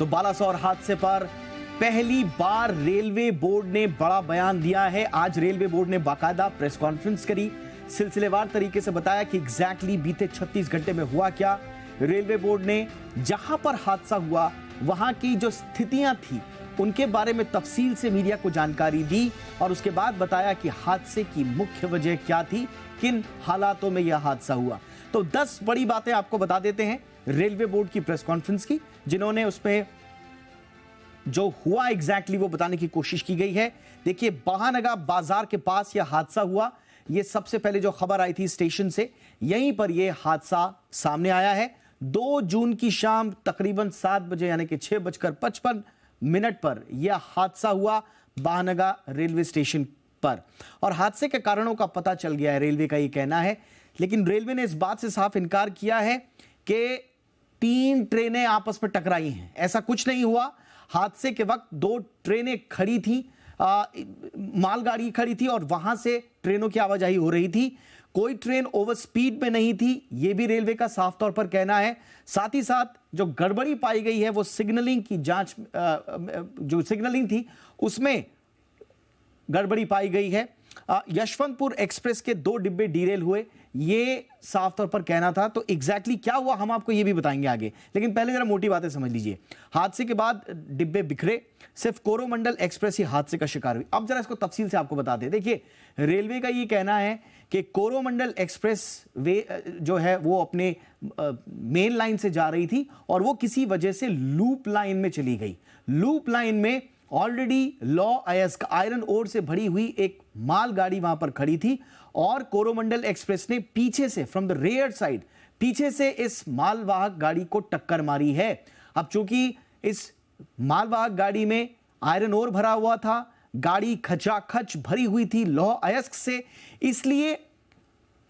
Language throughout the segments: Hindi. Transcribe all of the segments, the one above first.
तो बालासोर हादसे पर पहली बार रेलवे बोर्ड ने बड़ा बयान दिया है। आज रेलवे बोर्ड ने बाकायदा प्रेस कॉन्फ्रेंस करी, सिलसिलेवार तरीके से बताया कि एग्जैक्टली बीते 36 घंटे में हुआ क्या। रेलवे बोर्ड ने जहां पर हादसा हुआ वहां की जो स्थितियां थी उनके बारे में तफसील से मीडिया को जानकारी दी और उसके बाद बताया कि हादसे की मुख्य वजह क्या थी, किन हालातों में यह हादसा हुआ। तो 10 बड़ी बातें आपको बता देते हैं रेलवे बोर्ड की प्रेस कॉन्फ्रेंस की, जिन्होंने उसमें जो हुआ एग्जैक्टली वो बताने की कोशिश की गई है। देखिए, बहानगा बाजार के पास यह हादसा हुआ। यह सबसे पहले जो खबर आई थी स्टेशन से, यहीं पर यह हादसा सामने आया है। 2 जून की शाम तकरीबन 7 बजे यानी कि 6:55 पर यह हादसा हुआ बहानगा रेलवे स्टेशन पर। और हादसे के कारणों का पता चल गया है, रेलवे का यह कहना है। लेकिन रेलवे ने इस बात से साफ इनकार किया है कि 3 ट्रेनें आपस में टकराई हैं। ऐसा कुछ नहीं हुआ। हादसे के वक्त 2 ट्रेनें खड़ी थी, मालगाड़ी खड़ी थी और वहां से ट्रेनों की आवाजाही हो रही थी। कोई ट्रेन ओवर स्पीड में नहीं थी, यह भी रेलवे का साफ तौर पर कहना है। साथ ही साथ जो गड़बड़ी पाई गई है वो सिग्नलिंग की जांच, जो सिग्नलिंग थी उसमें गड़बड़ी पाई गई है। यशवंतपुर एक्सप्रेस के 2 डिब्बे डीरेल हुए, ये साफ तौर पर कहना था। तो एग्जैक्टली क्या हुआ हम आपको ये भी बताएंगे आगे, लेकिन पहले जरा मोटी बातें समझ लीजिए। हादसे के बाद डिब्बे बिखरे, सिर्फ कोरोमंडल एक्सप्रेस ही हादसे का शिकार हुई। अब जरा इसको तफसील से आपको बताते हैं। देखिए, रेलवे का ये कहना है कि कोरोमंडल एक्सप्रेस वे जो है वो अपने मेन लाइन से जा रही थी और वो किसी वजह से लूप लाइन में चली गई। लूप लाइन में ऑलरेडी लॉ अयस्क आयरन ओर से भरी हुई एक मालगाड़ी वहां पर खड़ी थी और कोरोमंडल एक्सप्रेस ने पीछे से, फ्रॉम द रेयर साइड, पीछे से इस मालवाहक गाड़ी को टक्कर मारी है। अब चूंकि इस मालवाहक गाड़ी में आयरन ओर भरा हुआ था, गाड़ी खचाखच भरी हुई थी लौह अयस्क से, इसलिए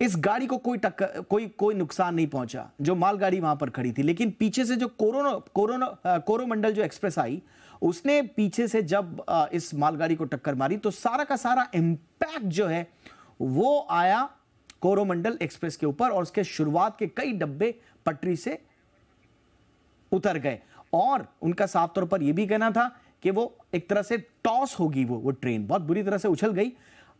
इस गाड़ी को कोई नुकसान नहीं पहुंचा जो मालगाड़ी वहां पर खड़ी थी। लेकिन पीछे से जो कोरोमंडल जो एक्सप्रेस आई, उसने पीछे से जब इस मालगाड़ी को टक्कर मारी तो सारा का सारा इंपैक्ट जो है वो आया कोरोमंडल एक्सप्रेस के ऊपर और उसके शुरुआत के कई डब्बे पटरी से उतर गए। और उनका साफ तौर पर यह भी कहना था कि वो एक तरह से टॉस होगी, वो ट्रेन बहुत बुरी तरह से उछल गई।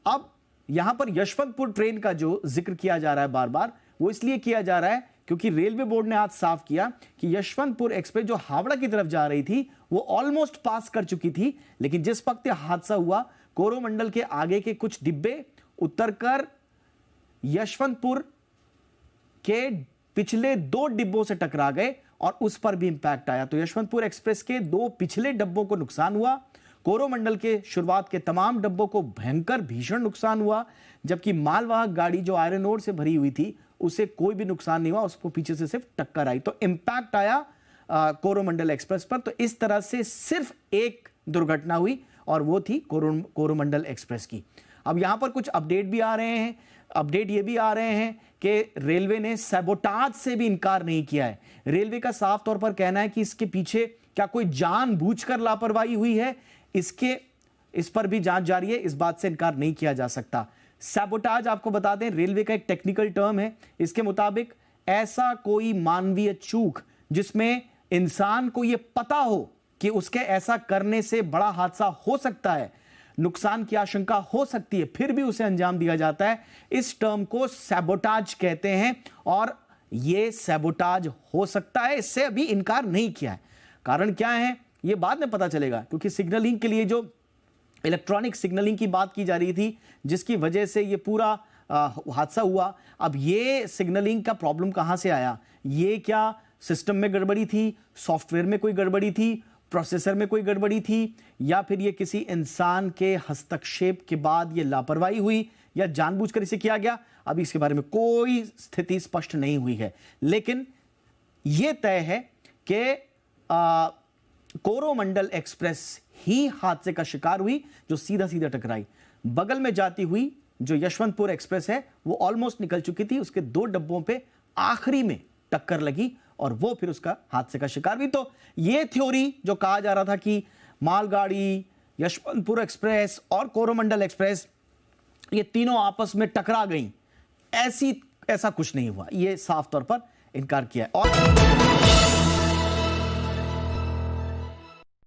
अब यहां पर यशवंतपुर ट्रेन का जो जिक्र किया जा रहा है बार बार, वो इसलिए किया जा रहा है क्योंकि रेलवे बोर्ड ने आज साफ किया कि यशवंतपुर एक्सप्रेस जो हावड़ा की तरफ जा रही थी वो ऑलमोस्ट पास कर चुकी थी। लेकिन जिस वक्त हादसा हुआ, कोरोमंडल के आगे के कुछ डिब्बे उतरकर यशवंतपुर के पिछले 2 डिब्बों से टकरा गए और उस पर भी इंपैक्ट आया। तो यशवंतपुर एक्सप्रेस के 2 पिछले डब्बों को नुकसान हुआ, कोरोमंडल के शुरुआत के तमाम डब्बों को भयंकर भीषण नुकसान हुआ, जबकि मालवाहक गाड़ी जो आयरन ओर से भरी हुई थी उसे कोई भी नुकसान नहीं हुआ, उसको पीछे से सिर्फ टक्कर आई। तो इंपैक्ट आया कोरोमंडल एक्सप्रेस पर। तो इस तरह से सिर्फ एक दुर्घटना हुई और वो थी कोरोमंडल एक्सप्रेस की। अब यहां पर कुछ अपडेट भी आ रहे हैं। अपडेट ये भी आ रहे हैं कि रेलवे ने सैबोटाज से भी इनकार नहीं किया है। रेलवे का साफ तौर पर कहना है कि इसके पीछे क्या कोई जानबूझकर लापरवाही हुई है, इस पर भी जांच जारी है, इस बात से इनकार नहीं किया जा सकता। सैबोटाज आपको बता दें, रेलवे का एक टेक्निकल टर्म है। इसके मुताबिक ऐसा कोई मानवीय चूक जिसमें इंसान को यह पता हो कि उसके ऐसा करने से बड़ा हादसा हो सकता है, नुकसान की आशंका हो सकती है, फिर भी उसे अंजाम दिया जाता है, इस टर्म को सैबोटाज कहते हैं। और यह सैबोटाज हो सकता है, इससे अभी इनकार नहीं किया है। कारण क्या है यह बाद में पता चलेगा, क्योंकि सिग्नलिंग के लिए जो इलेक्ट्रॉनिक सिग्नलिंग की बात की जा रही थी जिसकी वजह से यह पूरा हादसा हुआ, अब यह सिग्नलिंग का प्रॉब्लम कहां से आया? यह क्या सिस्टम में गड़बड़ी थी, सॉफ्टवेयर में कोई गड़बड़ी थी, प्रोसेसर में कोई गड़बड़ी थी, या फिर यह किसी इंसान के हस्तक्षेप के बाद यह लापरवाही हुई या जानबूझकर इसे किया गया? अभी इसके बारे में कोई स्थिति स्पष्ट नहीं हुई है। लेकिन यह तय है कि कोरोमंडल एक्सप्रेस ही हादसे का शिकार हुई, जो सीधा सीधा टकराई। बगल में जाती हुई जो यशवंतपुर एक्सप्रेस है वो ऑलमोस्ट निकल चुकी थी, उसके 2 डब्बों पे आखिरी में टक्कर लगी और वो फिर उसका हादसे का शिकार हुई। तो ये थ्योरी जो कहा जा रहा था कि मालगाड़ी, यशवंतपुर एक्सप्रेस और कोरोमंडल एक्सप्रेस ये तीनों आपस में टकरा गई, ऐसा कुछ नहीं हुआ, ये साफ तौर पर इनकार किया है। और